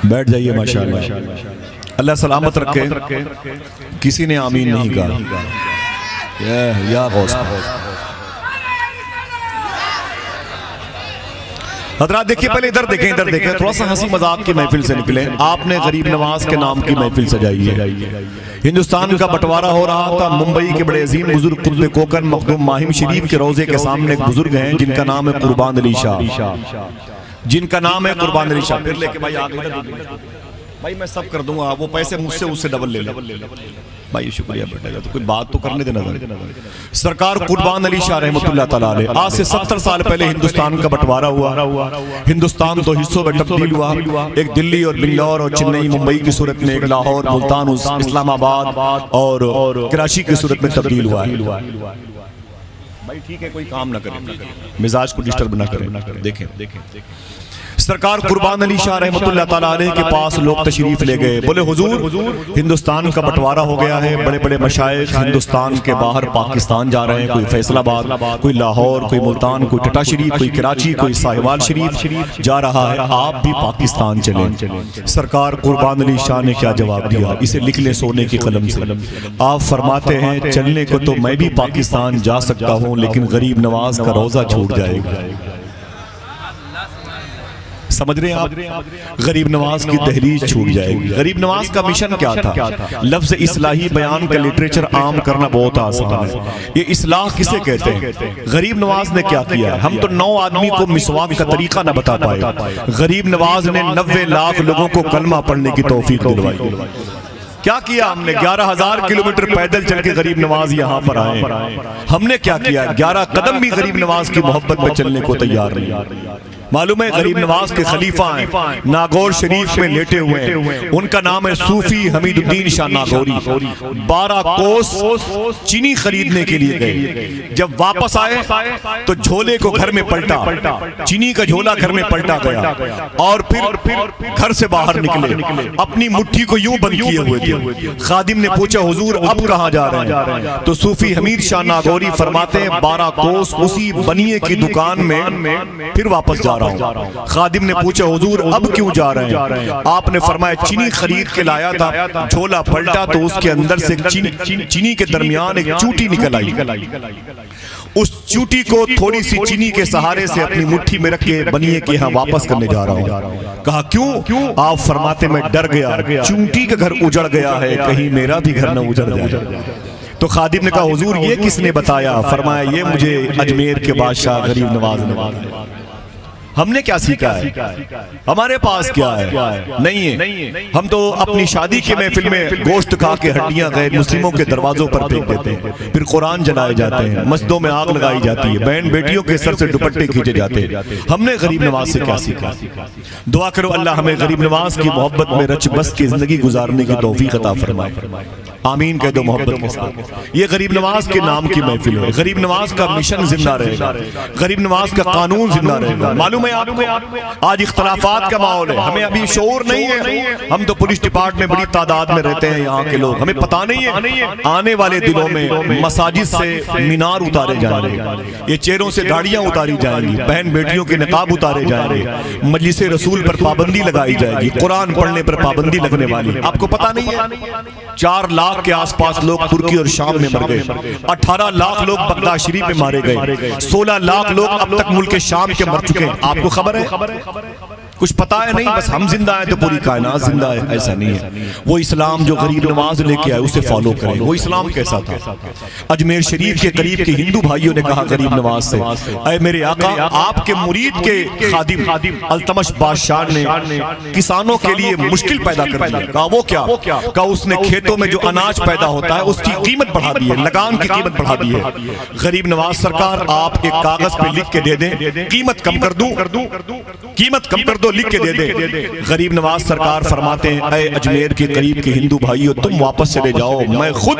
بیٹھ جائیے ماشاءاللہ. اللہ سلامت رکھے. کسی نے آمین نہیں کہا. یا غوث. حضرات دیکھیے پہلے ادھر دیکھیں ادھر دیکھیں. تھوڑا سا ہنسی مذاق کی محفل سے نکلیں. آپ نے غریب نواز کے نام کی محفل سجائی ہے. ہندوستان کا بٹوارہ ہو رہا تھا. ممبئی کے بڑے عظیم بزرگ قطب کوکن مخدوم ماہم شریف کے روضے کے سامنے ایک بزرگ ہیں جن کا نام ہے قربان علی شاہ. جن کا نام ہے قربان علی شاہ. پھر لے کے بھائی آگے بھائی میں سب کر دوں گا. وہ پیسے مجھ سے اس سے ڈبل لے لے بھائی. شکریہ بیٹا. تو کوئی بات تو کرنے دینا. سرکار قربان علی شاہ رحمۃ اللہ تعالیٰ علیہ آج سے 70 سال پہلے ہندوستان کا بٹوارہ ہوا. ہندوستان دو حصوں میں تبدیل ہوا. ایک دلی اور بنگلور اور چنئی ممبئی کی صورت میں. ایک لاہور ملتان اسلام آباد اور کراچی کی صورت میں تبدیل ہوا ہے. بھائی ٹھیک ہے کوئی کام نہ کریں. مزاج کو ڈسٹرب نہ کریں. دیکھیں سرکار قربان علی شاہ رحمۃ اللہ تعالیٰ علیہ کے پاس لوگ تشریف لے گئے. بولے حضور ہندوستان کا بٹوارہ ہو گیا ہے. بڑے بڑے مشائخ ہندوستان کے باہر پاکستان جا رہے ہیں. کوئی فیصل آباد, کوئی لاہور, کوئی ملتان, کوئی ٹٹا شریف, کوئی کراچی, کوئی ساہیوال شریف جا رہا ہے. آپ بھی پاکستان چلیں. سرکار قربان علی شاہ نے کیا جواب دیا؟ اسے لکھ لیں سونے کی قلم سے. آپ فرماتے ہیں چلنے کو تو میں بھی پاکستان جا سکتا ہوں لیکن غریب نواز کا روزہ چھوٹ جائے گا. سمجھ رہے ہیں آپ؟ غریب نواز کی دہلیز چھوٹ جائے گی. غریب نواز کا مشن کیا تھا؟ لفظ اصلاحی بیان کا لٹریچر عام کرنا بہت آسان ہے. یہ اصلاح کسے کہتے ہیں؟ غریب نواز نے کیا کیا؟ ہم تو 9 آدمی کو مسواک کا طریقہ نہ بتا پائے. غریب نواز نے 90 لاکھ لوگوں کو کلمہ پڑھنے کی توفیق دلوائی. کیا کیا ہم نے؟ 11,000 کلومیٹر پیدل چل کے غریب نواز یہاں پر آئے. ہم نے کیا کیا؟ 11 قدم بھی غریب نواز کی محبت میں چلنے کو تیار نہیں. معلوم ہے غریب نواز کے خلیفہ ہیں ناگور شریف میں لیٹے ہوئے ہیں. ان کا نام ہے صوفی حمید الدین شاہ ناگوری. 12 کوس چینی خریدنے کے لیے گئے. جب واپس آئے تو جھولے کو گھر میں پلٹا. چینی کا جھولا گھر میں پلٹا گیا اور پھر گھر سے باہر نکلے. اپنی مٹھی کو یوں بند کیے ہوئے تھے. خادم نے پوچھا حضور اب کہاں جا رہے ہیں؟ تو صوفی حمید شاہ ناگوری فرماتے ہیں 12 کوس اسی بنیے کی دکان میں پھر واپس جا رہا ہوں. خادم نے پوچھا حضور اب کیوں جا رہے ہیں؟ آپ نے فرمایا چینی خرید کے لایا تھا. جھولا پلٹا تو اس کے اندر سے چینی کے درمیان ایک چوٹی نکل آئی. اس چوٹی کو تھوڑی سی چینی کے سہارے سے اپنی مٹھی میں رکھ کے بنیے کے ہاں واپس کرنے جا رہا ہوں. کہا کیوں؟ آپ فرماتے میں ڈر گیا. چونٹی کا گھر اجڑ گیا ہے, کہیں میرا بھی گھر نہ اجڑ جائے. تو خادم نے کہا حضور یہ کس نے بتایا؟ فرمایا یہ مجھے اجمیر کے بادشاہ غریب نواز نے بتایا. ہم نے کیا سیکھا ہے؟ ہمارے پاس کیا ہے؟ نہیں ہے. ہم تو اپنی شادی کے محفل میں گوشت کھا کے ہڈیاں غیر مسلموں کے دروازوں پر پھینک دیتے ہیں. پھر قرآن جلائے جاتے ہیں, مسجدوں میں آگ لگائی جاتی ہے, بہن بیٹیوں کے سر سے دوپٹے کھینچے جاتے ہیں. ہم نے غریب نواز سے کیا سیکھا؟ دعا کرو اللہ ہمیں غریب نواز کی محبت میں رچ بس کی زندگی گزارنے کی توفیق عطا فرمائے. آمین کہہ دو محبت کے ساتھ. یہ غریب نواز کے نام کی محفل ہے. غریب نواز کا مشن زندہ رہے گا. غریب نواز کا قانون زندہ رہے گا. معلوم ہے آپ کو آج اختلافات کا ماحول ہے. ہمیں ابھی شعور نہیں ہے. ہم تو پولیس ڈپارٹمنٹ میں بڑی تعداد میں رہتے ہیں یہاں کے لوگ. ہمیں پتہ نہیں ہے آنے والے دنوں میں مساجد سے مینار اتارے جائیں گے. یہ چہروں سے داڑیاں اتاری جائیں گی. بہن بیٹیوں کے نقاب اتارے جائیں گے. مجلس رسول پر پابندی لگائی جائے گی. قرآن پڑھنے پر پابندی لگنے والی. آپ کو پتہ نہیں ہے 4 لاکھ کے آس پاس لوگ ترکی اور شام میں مر گئے. 18 لاکھ لوگ بغداد شریف میں مارے گئے. 16 لاکھ لوگ اب تک ملک شام کے مر چکے ہیں. آپ کو خبر ہے؟ کچھ پتا ہے نہیں, بس ہم زندہ ہیں تو پوری کائنات زندہ ہے. ایسا نہیں ہے. وہ اسلام جو غریب نواز لے کے آئے اسے فالو کریں. وہ اسلام کیسا تھا؟ اجمیر شریف کے قریب کے ہندو بھائیوں نے کہا غریب نواز سے اے میرے آقا آپ کے مرید کے خادم التمش بادشاہ نے کسانوں کے لیے مشکل پیدا کر دیا. کہا وہ کیا؟ کہا اس نے کھیتوں میں جو اناج پیدا ہوتا ہے اس کی قیمت بڑھا دی ہے, لگان کی قیمت بڑھا دی ہے. غریب نواز سرکار آپ ایک کاغذ پہ لکھ کے دے دیں قیمت کم کر دوں, قیمت کم کر دو, لکھ کے دے دے. غریب نواز سرکار فرماتے ہیں اے اجمیر کے قریب کے ہندو بھائیوں تم واپس چلے جاؤ, میں خود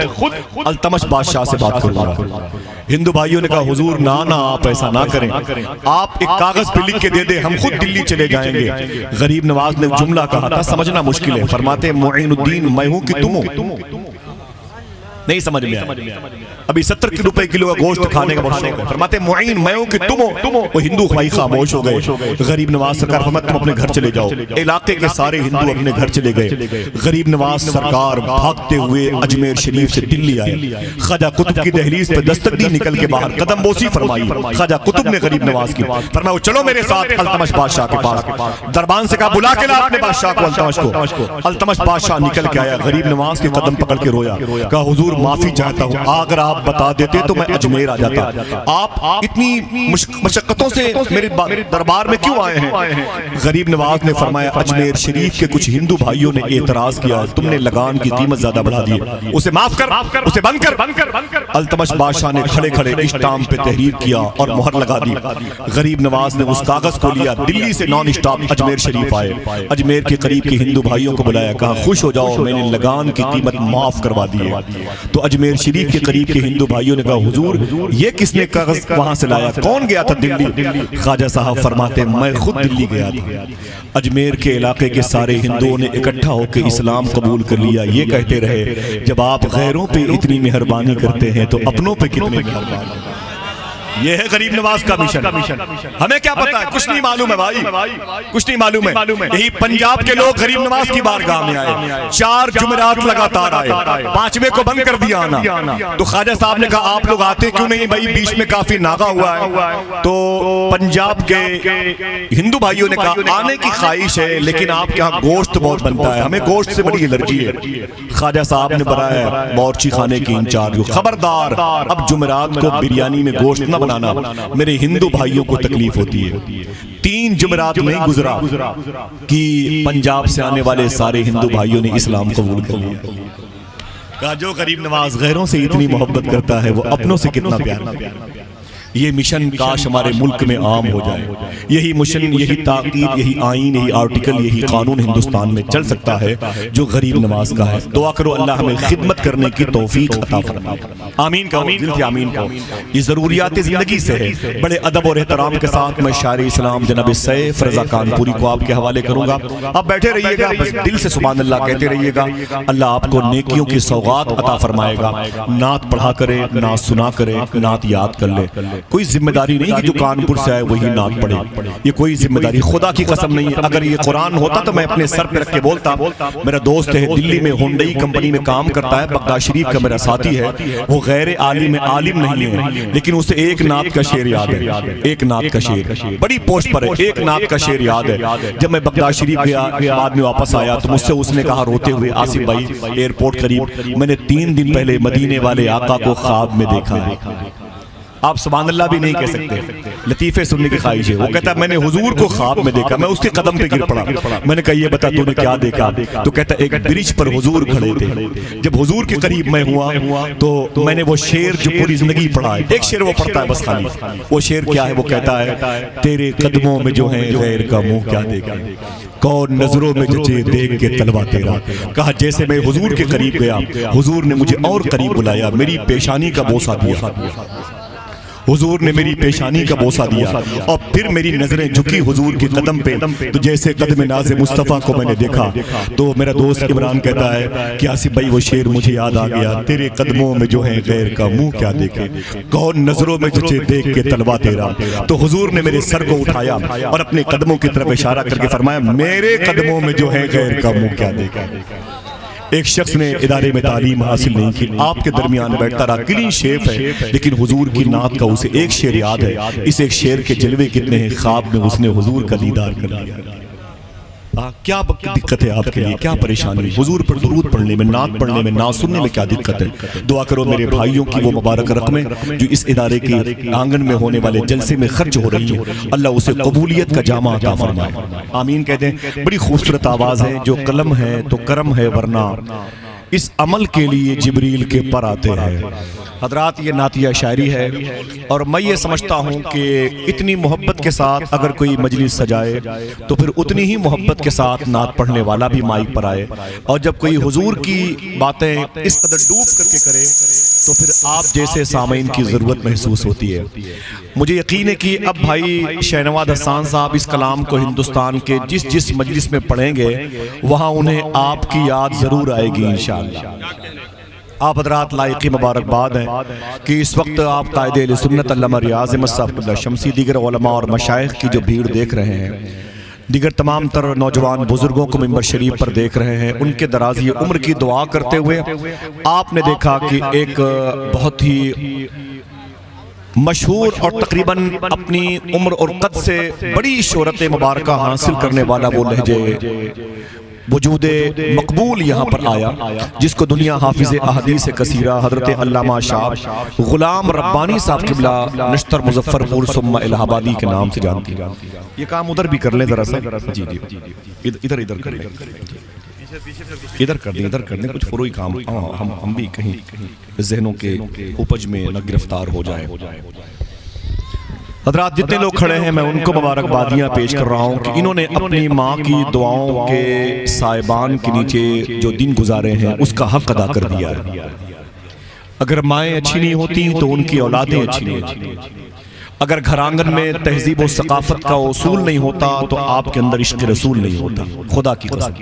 التمش بادشاہ سے بات کروں گا. ہندو بھائیوں نے کہا حضور نہ آپ ایسا نہ کریں, آپ ایک کاغذ پہ لکھ کے دے دیں, ہم خود دلی چلے جائیں گے. غریب نواز نے جملہ کہا تھا سمجھنا مشکل ہے. فرماتے ہیں معین الدین میں ہوں کہ تم ہو؟ نہیں سمجھ میں آیا. ابھی 70 روپے کلو کا گوشت کھانے کا بہت شوق ہے. فرماتے معین میں ہوں کہ تم ہو. وہ ہندو بھائی خاموش ہو گئے. غریب نواز سرکار فرماتے تم اپنے گھر چلے جاؤ. علاقے کے سارے ہندو اپنے گھر چلے گئے. غریب نواز سرکار بھاگتے ہوئے اجمیر شریف سے دلی آئے. خواجہ قطب کی دہلیز پہ دستک دی, نکل کے باہر قدم بوسی فرمائی. خواجہ قطب نے غریب نواز کی فرمایا چلو میرے ساتھ التمش بادشاہ کے پاس. دربان سے کہا بلا کے لا اپنے بادشاہ کو التمش کو. التمش بادشاہ نکل کے آیا, غریب نواز کے قدم پکڑ کے رویا. کہا حضور معافی چاہتا ہوں, اگر آپ بتا دیتے تو میں اجمیر آ جاتا. آپ اتنی مشقتوں سے میرے دربار میں کیوں آئے ہیں؟ غریب نواز نے فرمایا اجمیر شریف کے کچھ ہندو بھائیوں نے اعتراض کیا, تم نے لگان کی قیمت زیادہ بڑھا دی, اسے معاف کر, اسے بند کر. التمش بادشاہ نے کھڑے کھڑے اسٹام پہ تحریر کیا اور مہر لگا دی. غریب نواز نے اس کاغذ کو لیا, دلی سے نان اسٹاپ اجمیر شریف آئے. اجمیر کے قریب کے ہندو بھائیوں کو بلایا, کہا خوش ہو جاؤ میں نے لگان کی قیمت معاف کروا دی ہے. تو اجمیر شریف کے قریب کے ہندو بھائیوں نے کہا حضور یہ کس نے کاغذ وہاں سے لایا, کون گیا تھا دلی؟ خواجہ صاحب فرماتے میں خود دلی گیا تھا. اجمیر کے علاقے کے سارے ہندوؤں نے اکٹھا ہو کے اسلام قبول کر لیا. یہ کہتے رہے جب آپ غیروں پہ اتنی مہربانی کرتے ہیں تو اپنوں پہ کتنے مہربان. یہ ہے غریب نواز کا مشن. ہمیں کیا پتا ہے, کچھ نہیں معلوم ہے بھائی, کچھ نہیں معلوم ہے. یہی پنجاب کے لوگ غریب نواز کی بارگاہ میں آئے, 4 جمعرات لگاتار آئے, 5ویں کو بند کر دیا آنا. تو خواجہ صاحب نے کہا آپ لوگ آتے کیوں نہیں بھائی, بیچ میں کافی ناغہ ہوا ہے. تو پنجاب کے ہندو بھائیوں نے کہا آنے کی خواہش ہے لیکن آپ کے ہاں گوشت بہت بنتا ہے, ہمیں گوشت سے بڑی الرجی ہے. خواجہ صاحب نے بنایا باورچی خانے کی انچارج, خبردار اب جمعرات کو بریانی میں گوشت نہ بنانا, میرے ہندو بھائیوں کو تکلیف ہوتی ہے. 3 جمعرات نہیں گزرا کہ پنجاب سے آنے والے سارے ہندو بھائیوں نے اسلام قبول کر لیا. کہا جو غریب نواز غیروں سے اتنی محبت کرتا ہے وہ اپنوں سے کتنا پیار. یہ مشن کاش ہمارے ملک میں عام ہو جائے. یہی مشن, یہی تاکید, یہی آئین, یہی آرٹیکل, یہی قانون ہندوستان میں چل سکتا ہے جو غریب نواز کا ہے. دعا کرو اللہ ہمیں خدمت کرنے کی توفیق عطا فرمائے. آمین کہو, دل سے آمین کہو. یہ ضروریات زندگی سے ہے. بڑے ادب اور احترام کے ساتھ میں شاعر اسلام جناب سیف رضا کانپوری کو آپ کے حوالے کروں گا. آپ بیٹھے رہیے گا, بس دل سے سبحان اللہ کہتے رہیے گا. اللہ آپ کو نیکیوں کی سوغات عطا فرمائے گا. نعت پڑھا کرے, نعت سنا کرے, نعت یاد کر لے. کوئی ذمہ داری نہیں کہ جو کانپور سے آئے وہی نعت پڑھے, یہ کوئی ذمہ داری خدا کی قسم نہیں ہے. اگر یہ قرآن ہوتا تو میں اپنے سر پہ رکھ کے بولتا. میرا دوست ہے دلی میں ہونڈئی کمپنی میں کام کرتا ہے, بغداد شریف کا میرا ساتھی ہے. وہ غیر عالم نہیں ہے لیکن اسے ایک نعت کا شعر یاد ہے, ایک نعت کا شعر, بڑی پوسٹ پر ہے, ایک نعت کا شعر یاد ہے. جب میں بغداد شریف گیا بعد میں واپس آیا تو مجھ سے اس نے کہا روتے ہوئے آصف بھائی ایئرپورٹ قریب, میں نے 3 دن پہلے مدینے والے آقا کو خواب میں دیکھا ہے. آپ سبحان اللہ بھی نہیں کہہ سکتے, لطیفے سننے کی خواہش ہے. وہ کہتا ہے میں نے حضور کو خواب میں دیکھا, میں اس کے قدم پہ گر پڑا. میں نے کہا یہ بتا تو نے کیا دیکھا؟ تو کہتا ہے ایک برج پر حضور کھڑے تھے. جب حضور کے قریب میں ہوا تو میں نے وہ شعر جو پوری زندگی پڑھا ہے, ایک شعر وہ پڑھتا ہے بس خالی. وہ شعر کیا ہے؟ وہ کہتا ہے تیرے قدموں میں جو ہے غیر کا منہ کیا دیکھا, کون نظروں میں جچے دیکھ کے طلبہ تیرا. کہا جیسے میں حضور کے قریب گیا, حضور نے مجھے اور قریب بلایا, میری پیشانی کا بوسہ دیا. حضور نے میری پیشانی کا بوسہ دیا اور پھر میری نظریں جھکی حضور کے قدم پہ. تو جیسے قدم ناز مصطفیٰ کو میں نے دیکھا تو میرا دوست عمران کہتا ہے کہ آصف بھائی وہ شعر مجھے یاد آ گیا, تیرے قدموں میں جو ہے غیر کا منہ کیا دیکھے, کون نظروں میں جچے دیکھ کے طلبہ تیرا. تو حضور نے میرے سر کو اٹھایا اور اپنے قدموں کی طرف اشارہ کر کے فرمایا میرے قدموں میں جو ہے غیر کا منہ کیا دیکھا. ایک شخص نے ادارے میں تعلیم حاصل نہیں کی, آپ کے درمیان بیٹھتا رہا, کلین شیف ہے, لیکن حضور کی نعت کا اسے ایک شعر یاد ہے. اس ایک شعر کے جلوے کتنے ہیں, خواب میں اس نے حضور کا دیدار کر لیا. کیا دقت ہے آپ کے لیے, کیا پریشانی؟ حضور پر درود پڑھنے میں, نعت پڑھنے میں, نعت سننے میں کیا دقت ہے؟ دعا کرو میرے بھائیوں کی وہ مبارک رقمیں جو اس ادارے کے آنگن میں ہونے والے جلسے میں خرچ ہو رہی ہیں, اللہ اسے قبولیت کا جامع عطا فرمائے. آمین کہہ دیں. بڑی خوبصورت آواز ہے, جو قلم ہے تو کرم ہے ورنہ اس عمل کے لیے جبریل کے پر آتے ہیں. حضرات یہ نعتیہ شاعری ہے اور میں یہ سمجھتا ہوں کہ اتنی محبت کے ساتھ اگر کوئی مجلس سجائے تو پھر اتنی ہی محبت کے ساتھ نعت پڑھنے والا بھی مائک پر آئے, اور جب کوئی حضور کی باتیں اس قدر ڈوب کر کے کرے تو پھر آپ جیسے سامعین کی ضرورت محسوس ہوتی ہے. مجھے یقین ہے کہ اب بھائی شہنواز حسان صاحب اس کلام کو ہندوستان کے جس مجلس میں پڑھیں گے وہاں انہیں آپ کی یاد ضرور آئے گی انشاءاللہ. آپ حضرات لائقی مبارکباد ہیں کہ اس وقت آپ قائد اہل سنت علامہ ریاض احمد صاحب اللہ شمسی دیگر علماء اور مشائخ کی جو بھیڑ دیکھ رہے ہیں، دیگر تمام تر نوجوان بزرگوں کو منبر شریف پر دیکھ رہے ہیں، ان کے درازی عمر کی دعا کرتے ہوئے آپ نے دیکھا کہ ایک بہت ہی مشہور اور تقریباً اپنی عمر اور قد سے بڑی شہرت مبارکہ حاصل کرنے والا وہ لہجے وجود مقبول یہاں پر آیا، جس کو دنیا حافظ احادیث کثیرہ حضرت علامہ شاہ غلام ربانی صاحب قبلہ نشتر مظفر پور ثم الہ آبادی کے نام سے جانتی ہے۔ یہ کام ادھر بھی کر لیں ذرا سا، جی ادھر کر لیں، ادھر کر دیں کچھ فروئی کام، ہم بھی کہیں ذہنوں کے اپج میں نہ گرفتار ہو جائیں۔ حضرات جتنے لوگ کھڑے ہیں میں ان کو مبارکبادیاں پیش کر رہا ہوں کہ انہوں نے اپنی ماں کی دعاؤں کے سائبان کے نیچے جو دن گزارے ہیں اس کا حق ادا کر دیا ہے۔ اگر مائیں اچھی نہیں ہوتی تو ان کی اولادیں اچھی نہیں ہوتی، اگر گھر آنگن میں تہذیب و ثقافت کا اصول نہیں ہوتا تو آپ کے اندر عشق رسول نہیں ہوتا۔ خدا کی قسم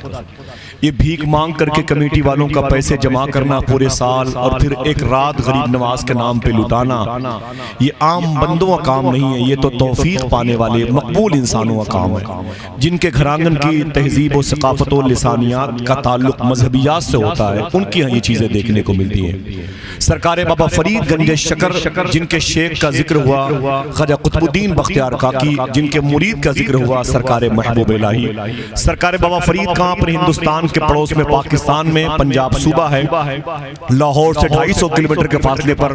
یہ بھیک مانگ کر کے کمیٹی والوں کا پیسے جمع کرنا پورے سال اور پھر ایک رات غریب نواز کے نام پہ لٹانا، یہ عام بندوں کا کام نہیں ہے، یہ تو توفیق پانے والے مقبول انسانوں کا کام ہے، جن کے گھر آنگن کی تہذیب و ثقافت و لسانیات کا تعلق مذہبیات سے ہوتا ہے، ان کی ہاں یہ چیزیں دیکھنے کو ملتی ہیں۔ سرکار بابا فرید گنج شکر جن کے شیخ کا ذکر ہوا خواجہ قطب الدین بختیار کاکی، جن کے مرید کا ذکر ہوا سرکار محبوب الہی، سرکار بابا فرید کہاں پر ہندوستان کے پڑوس میں پاکستان میں پنجاب صوبہ ہے، لاہور سے 250 کلومیٹر کے فاصلے پر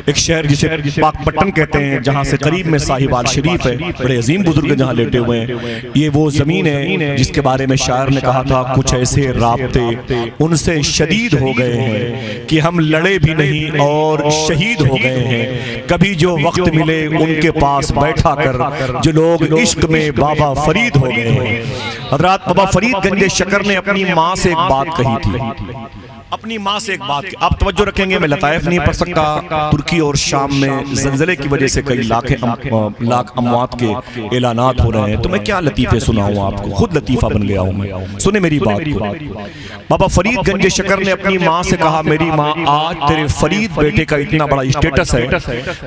ایک شہر جسے پاک پٹن کہتے ہیں، جہاں سے قریب میں صاحبال شریف ہے، بڑے عظیم بزرگ جہاں لیٹے ہوئے ہیں۔ یہ وہ زمین ہے جس کے بارے میں شاعر نے کہا تھا کچھ ایسے رابطے ان سے شدید ہو گئے ہیں کہ ہم لڑے بھی نہیں اور شہید ہو گئے ہیں، کبھی جو وقت ملے ان کے پاس بیٹھا کر جو لوگ عشق میں بابا فرید ہو گئے ہیں۔ حضرات بابا فرید گنج شکر نے اپنی ماں سے ایک بات کہی تھی، اپنی ماں سے ایک بات کی، آپ توجہ رکھیں گے میں لطائف نہیں پڑھ سکتا، ترکی اور شام میں زلزلے کی وجہ سے کئی لاکھ اموات کے اعلانات ہو رہے ہیں، تو میں کیا لطیفے سناؤں آپ کو، خود لطیفہ بن گیا ہوں میں، سنیں میری بات کو۔ بابا فرید گنج شکر نے اپنی ماں سے کہا میری ماں آج تیرے فرید بیٹے کا اتنا بڑا اسٹیٹس ہے،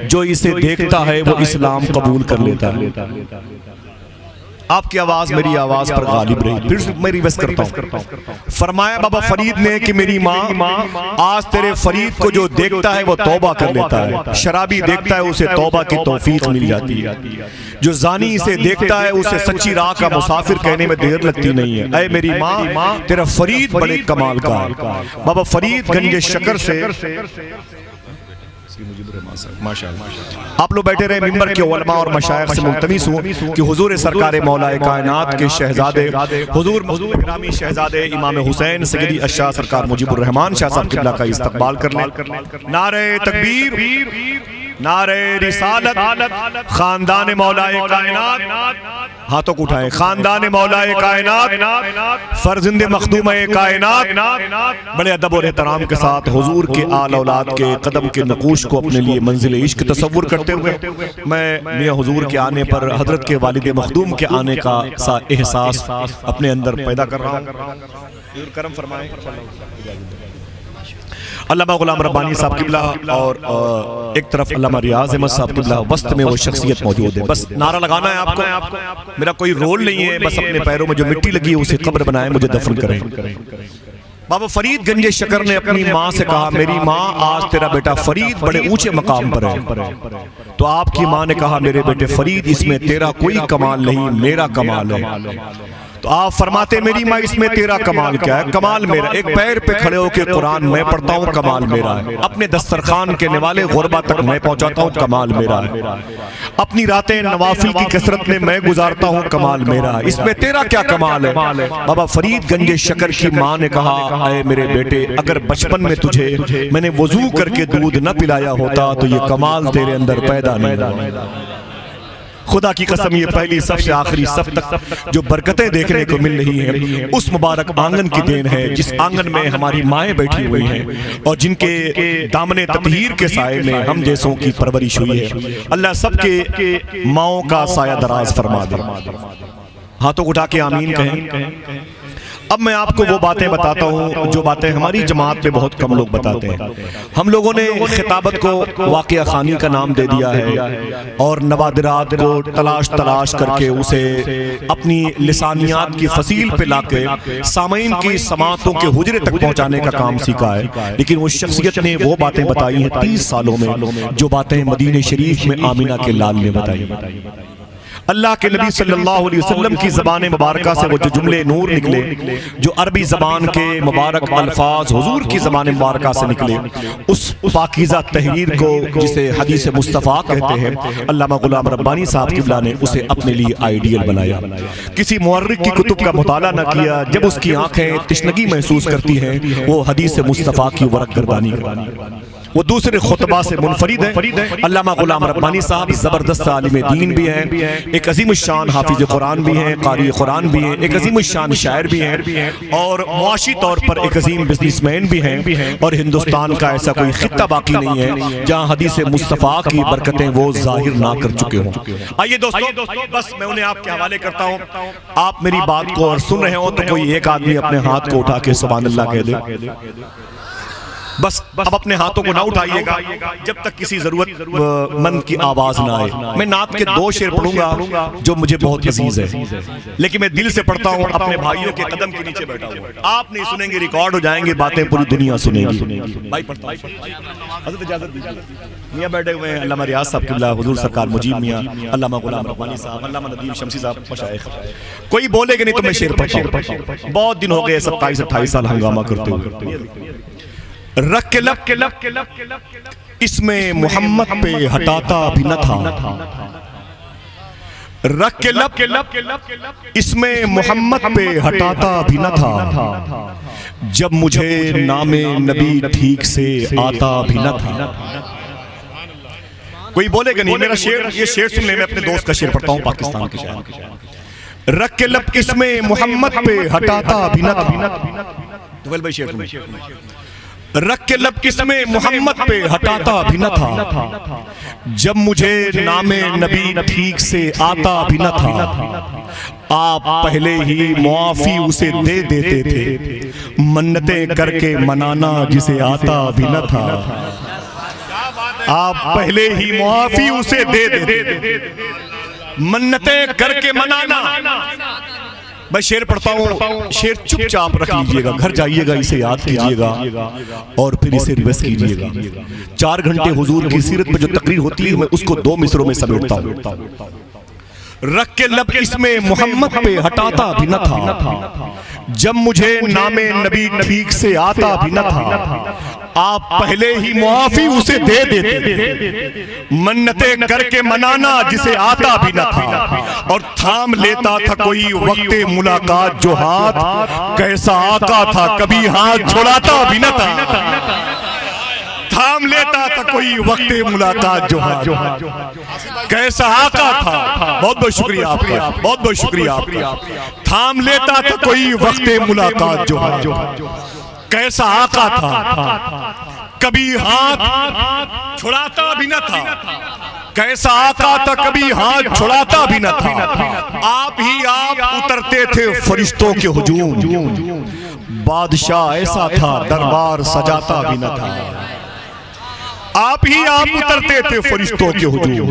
جو اسے دیکھتا ہے وہ اسلام قبول کر لیتا ہے۔ آپ کی آواز میری آواز پر غالب رہی، پھر میں ریویس کرتا ہوں۔ فرمایا بابا فرید نے کہ میری ماں آج تیرے فرید کو جو دیکھتا ہے وہ توبہ کر لیتا ہے، شرابی دیکھتا ہے اسے توبہ کی توفیق مل جاتی ہے، جو زانی اسے دیکھتا ہے اسے سچی راہ کا مسافر کہنے میں دیر لگتی نہیں ہے۔ اے میری ماں تیرا فرید بڑے کمال کا ہے۔ بابا فرید گنج شکر سے آپ لوگ بیٹھے رہے ممبر کے علماء اور مشائخ سے ملتمس ہوں کہ حضور سرکار مولا کائنات کے شہزادے حضور مظلوم گرامی شہزادے امام حسین سیدی اشاہ سرکار مجیب الرحمان شاہ صاحب قبلہ کا استقبال کر لیں۔ نعرہ تکبیر، نعرہ رسالت، خاندان مولا کائنات، ہاتھوں کو اٹھائیں، خاندان مولا کائنات، فرزند مخدوم کائنات، بڑے ادب اور احترام کے ساتھ حضور کے آل اولاد کے قدم کے نقوش کو اپنے لیے منزل عشق تصور کرتے ہوئے میں میاں حضور کے آنے پر حضرت کے والد مخدوم کے آنے کا احساس اپنے اندر پیدا کر رہا ہوں۔ کرم فرمائیں۔ علامہ غلام ربانی صاحب قبلہ اور ایک طرف علامہ ریاض احمد صاحب قبلہ، وسط میں وہ شخصیت موجود ہے۔ بس نعرہ لگانا ہے آپ کو، میرا کوئی رول نہیں ہے، بس اپنے پیروں میں جو مٹی لگی ہے اسے قبر بنائیں، مجھے دفن کریں۔ بابا فرید گنج شکر نے اپنی ماں سے کہا میری ماں آج تیرا بیٹا فرید بڑے اونچے مقام پر ہے، تو آپ کی ماں نے کہا میرے بیٹے فرید اس میں تیرا کوئی کمال نہیں، میرا کمال ہے۔ تو آپ فرماتے میری ماں اس میں تیرا کمال کیا ہے؟ کمال میرا، ایک پیر پہ کھڑے ہو کے قرآن میں پڑھتا ہوں، کمال میرا ہے۔ اپنے دسترخوان کے نوالے غربہ تک میں پہنچاتا ہوں، کمال میرا ہے۔ اپنی راتیں نوافل کی کثرت میں گزارتا ہوں، کمال میرا ہے۔ اس میں تیرا کیا کمال ہے؟ بابا فرید گنج شکر کی ماں نے کہا اے میرے بیٹے اگر بچپن میں تجھے میں نے وضو کر کے دودھ نہ پلایا ہوتا تو یہ کمال تیرے اندر پیدا نہیں ہوتا۔ خدا کی قسم یہ پہلی صف سے آخری صف تک جو برکتیں دیکھنے کو مل رہی ہیں اس مبارک آنگن کی دین ہے، جس آنگن میں ہماری مائیں بیٹھی ہوئی ہیں اور جن کے دامن تطہیر کے سائے میں ہم جیسوں کی پرورش ہوئی ہے۔ اللہ سب کے ماؤں کا سایہ دراز فرما دے۔ ہاتھوں اٹھا کے آمین کہیں۔ اب میں آپ کو وہ باتیں بتاتا ہوں جو باتیں ہماری جماعت میں بہت کم لوگ بتاتے ہیں. ہم لوگوں نے خطابت کو واقعہ خوانی کا نام دے دیا ہے اور نوادرات کو تلاش کر کے اسے اپنی لسانیات کی فصیل پہ لا کے سامعین کی سماعتوں کے حجرے تک پہنچانے کا کام سیکھا ہے. لیکن اس شخصیت نے وہ باتیں بتائی ہیں 30 سالوں میں جو باتیں مدینہ شریف میں آمینہ کے لال نے بتائی. اللہ کے نبی صلی اللہ علیہ وسلم کی زبان مبارکہ سے وہ جو جملے نور نکلے، جو عربی زبان کے مبارک الفاظ حضور کی زبان مبارکہ سے نکلے، اس پاکیزہ تحریر کو جسے حدیث مصطفیٰ کہتے ہیں، علامہ غلام ربانی صاحب قبلہ نے اسے اپنے لیے آئیڈیل بنایا. کسی مورخ کی کتب کا مطالعہ نہ کیا. جب اس کی آنکھیں تشنگی محسوس کرتی ہیں وہ حدیث مصطفیٰ کی ورق گردانی کرتی. وہ دوسرے خطبہ سے منفرد ہے. علامہ غلام ربانی صاحب زبردست عالم دین بھی ہیں، ایک عظیم الشان حافظ قرآن بھی ہیں، قاری قرآن بھی ہیں، ایک عظیم الشان شاعر بھی ہیں اور معاشی طور پر ایک عظیم بزنس مین بھی ہیں. اور ہندوستان کا ایسا کوئی خطہ باقی نہیں ہے جہاں حدیث مصطفیٰ کی برکتیں وہ ظاہر نہ کر چکے ہوں. آئیے دوستو، بس میں انہیں آپ کے حوالے کرتا ہوں. آپ میری بات کو اور سن رہے ہوں تو کوئی ایک آدمی اپنے ہاتھ کو اٹھا کے سبحان اللہ کہہ دے. بس اب اپنے ہاتھوں کو نہ اٹھائیے گا جب تک کسی ضرورت مند کی آواز نہ آئے. میں نعت کے 2 شعر پڑھوں گا جو مجھے بہت عزیز ہے، لیکن میں دل سے پڑھتا ہوں، اپنے بھائیوں کے قدم کے نیچے بیٹھا ہوں. آپ نہیں سنیں گے، ریکارڈ ہو جائیں گے، باتیں پوری دنیا سنیں گی. بھائی پڑھتا ہوں. حضرت اجازت دیجیے. میاں بیٹھے ہوئے ہیں علامہ ریاض صاحب قبلہ، حضور سرکار مجیب میاں، علامہ غلام ربانی صاحب، علامہ ندیم شمسی صاحب مشائخ. کوئی بولے گا نہیں تو میں شعر پڑھتا ہوں. بہت دن ہو گئے 27-28 سال ہنگامہ کرتے ہوئے. رکھ کے لب اس میں محمد پہ ہٹاتا بھی نہ تھا. رکھ کے لب اس میں محمد پہ ہٹاتا بھی نہ تھا. جب مجھے نام نبی ٹھیک سے آتا بھی نہ تھا. کوئی بولے گا نہیں. میرا شعر، یہ شعر سن لیں. میں اپنے دوست کا شعر پڑھتا ہوں، پاکستان کے شاعر. رکھ کے لب اس میں محمد پہ ہٹاتا بھی نہ تھا. دویل بھائی شعر سن. رکھ کے لب کس میں محمد پہ ہٹاتا بھی نہ تھا. جب مجھے نام نبی ٹھیک سے آتا بھی نہ تھا. آپ پہلے ہی معافی اسے دے دیتے تھے، منتیں کر کے منانا جسے آتا بھی نہ تھا. آپ پہلے ہی معافی اسے دے دیتے تھے، منتیں کر کے منانا. میں شعر پڑھتا ہوں. شعر چپ چاپ رکھ لیجئے گا، گھر جائیے گا، اسے یاد کیجئے گا اور پھر اسے ریوائز کیجئے گا. 4 گھنٹے حضور کی سیرت میں جو تقریر ہوتی ہے میں اس کو 2 مصروں میں سمیٹتا ہوں. رکھ کے لب اس میں محمد پہ ہٹاتا بھی نہ تھا. جب مجھے نام نبی ٹھیک سے آتا بھی نہ تھا. آپ پہلے ہی معافی اسے دے دیتے تھے، منتیں کر کے منانا جسے آتا بھی نہ تھا. اور تھام لیتا تھا کوئی وقت ملاقات جو ہاتھ، کیسا آقا تھا کبھی ہاتھ چھڑاتا بھی نہ تھا. تھام لیتا تھا کوئی وقت ملاقات جو ہاتھ، کیسا آقا تھا. بہت بہت شکریہ آپ کا، بہت بہت شکریہ آپ کا. تھام لیتا تھا کوئی وقت ملاقات جو ہاتھ، کیسا آقا تھا کبھی ہاتھ چھڑاتا بھی نہ تھا. کیسا آقا تھا کبھی ہاتھ چھڑاتا بھی نہ تھا. آپ ہی آپ اترتے تھے فرشتوں کے ہجوم. بادشاہ ایسا تھا دربار سجاتا بھی نہ تھا. آپ ہی آپ اترتے تھے فرشتوں کے ہجوم.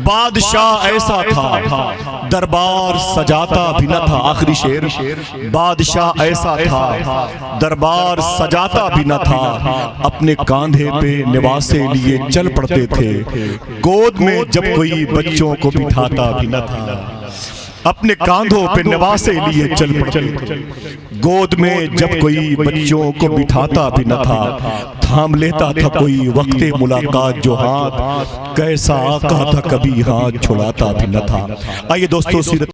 بادشاہ ایسا تھا دربار سجاتا بھی نہ تھا. آخری شعر. بادشاہ ایسا تھا دربار سجاتا بھی نہ تھا. اپنے کاندھے پہ نواسے لیے چل پڑتے تھے، گود میں جب کوئی بچوں کو بٹھاتا بھی نہ تھا. اپنے کاندھوں پہ نواسے لیے چل پڑتے تھے، گود میں جب کوئی بچوں کو بٹھاتا بھی نہ تھا. تھام لیتا تھا کوئی وقت ملاقات جو ہاتھ، کیسا آقا تھا کبھی ہاتھ چھڑاتا بھی نہ تھا. آئیے دوستو سیرت